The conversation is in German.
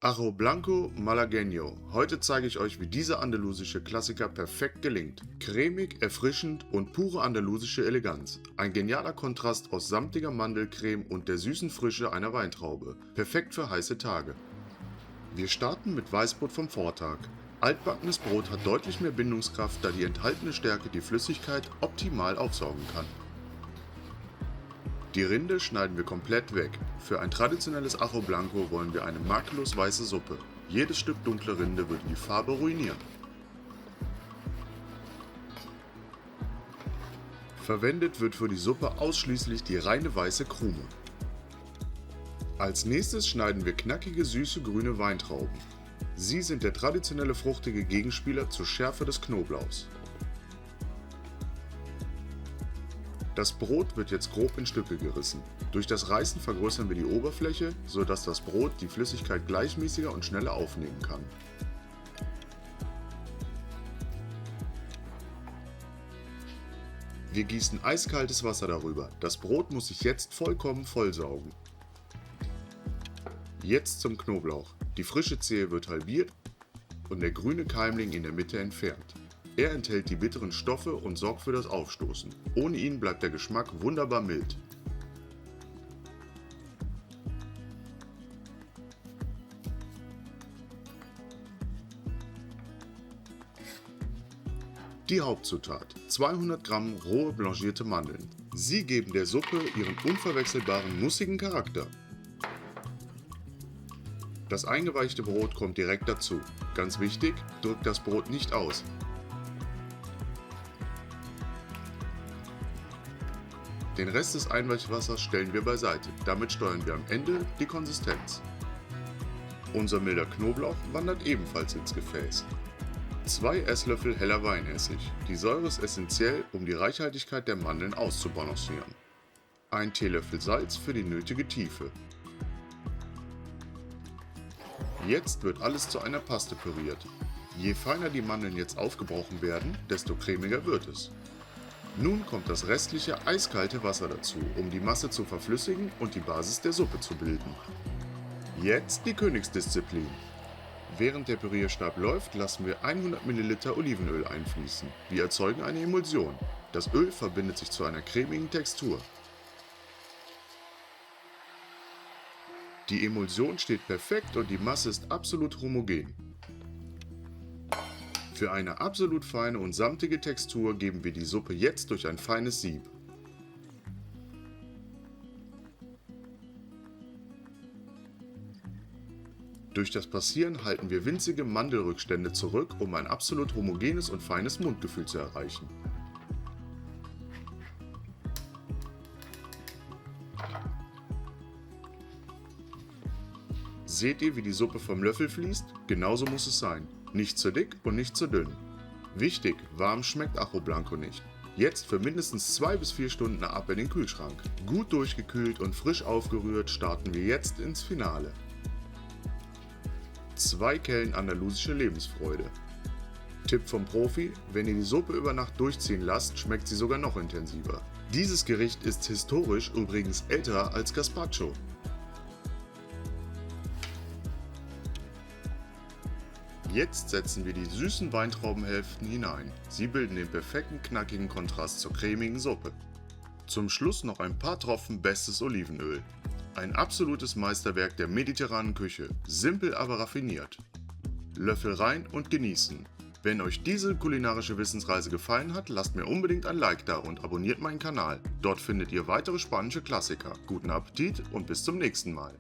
Arroz Blanco Malagueño. Heute zeige ich euch, wie dieser andalusische Klassiker perfekt gelingt. Cremig, erfrischend und pure andalusische Eleganz. Ein genialer Kontrast aus samtiger Mandelcreme und der süßen Frische einer Weintraube. Perfekt für heiße Tage. Wir starten mit Weißbrot vom Vortag. Altbackenes Brot hat deutlich mehr Bindungskraft, da die enthaltene Stärke die Flüssigkeit optimal aufsaugen kann. Die Rinde schneiden wir komplett weg. Für ein traditionelles Arroz Blanco wollen wir eine makellos weiße Suppe. Jedes Stück dunkle Rinde würde die Farbe ruinieren. Verwendet wird für die Suppe ausschließlich die reine weiße Krume. Als nächstes schneiden wir knackige, süße grüne Weintrauben. Sie sind der traditionelle fruchtige Gegenspieler zur Schärfe des Knoblauchs. Das Brot wird jetzt grob in Stücke gerissen. Durch das Reißen vergrößern wir die Oberfläche, sodass das Brot die Flüssigkeit gleichmäßiger und schneller aufnehmen kann. Wir gießen eiskaltes Wasser darüber. Das Brot muss sich jetzt vollkommen vollsaugen. Jetzt zum Knoblauch. Die frische Zehe wird halbiert und der grüne Keimling in der Mitte entfernt. Er enthält die bitteren Stoffe und sorgt für das Aufstoßen. Ohne ihn bleibt der Geschmack wunderbar mild. Die Hauptzutat: 200 Gramm rohe blanchierte Mandeln. Sie geben der Suppe ihren unverwechselbaren nussigen Charakter. Das eingeweichte Brot kommt direkt dazu. Ganz wichtig, drückt das Brot nicht aus. Den Rest des Einweichwassers stellen wir beiseite, damit steuern wir am Ende die Konsistenz. Unser milder Knoblauch wandert ebenfalls ins Gefäß. 2 Esslöffel heller Weinessig. Die Säure ist essentiell, um die Reichhaltigkeit der Mandeln auszubalancieren. 1 Teelöffel Salz für die nötige Tiefe. Jetzt wird alles zu einer Paste püriert. Je feiner die Mandeln jetzt aufgebrochen werden, desto cremiger wird es. Nun kommt das restliche eiskalte Wasser dazu, um die Masse zu verflüssigen und die Basis der Suppe zu bilden. Jetzt die Königsdisziplin. Während der Pürierstab läuft, lassen wir 100 ml Olivenöl einfließen. Wir erzeugen eine Emulsion. Das Öl verbindet sich zu einer cremigen Textur. Die Emulsion steht perfekt und die Masse ist absolut homogen. Für eine absolut feine und samtige Textur geben wir die Suppe jetzt durch ein feines Sieb. Durch das Passieren halten wir winzige Mandelrückstände zurück, um ein absolut homogenes und feines Mundgefühl zu erreichen. Seht ihr, wie die Suppe vom Löffel fließt? Genauso muss es sein. Nicht zu dick und nicht zu dünn. Wichtig, warm schmeckt Arroz Blanco nicht. Jetzt für mindestens 2 bis 4 Stunden ab in den Kühlschrank. Gut durchgekühlt und frisch aufgerührt starten wir jetzt ins Finale. 2 Kellen andalusische Lebensfreude. Tipp vom Profi: Wenn ihr die Suppe über Nacht durchziehen lasst, schmeckt sie sogar noch intensiver. Dieses Gericht ist historisch übrigens älter als Gazpacho. Jetzt setzen wir die süßen Weintraubenhälften hinein. Sie bilden den perfekten knackigen Kontrast zur cremigen Suppe. Zum Schluss noch ein paar Tropfen bestes Olivenöl. Ein absolutes Meisterwerk der mediterranen Küche, simpel aber raffiniert. Löffel rein und genießen. Wenn euch diese kulinarische Wissensreise gefallen hat, lasst mir unbedingt ein Like da und abonniert meinen Kanal. Dort findet ihr weitere spanische Klassiker. Guten Appetit und bis zum nächsten Mal.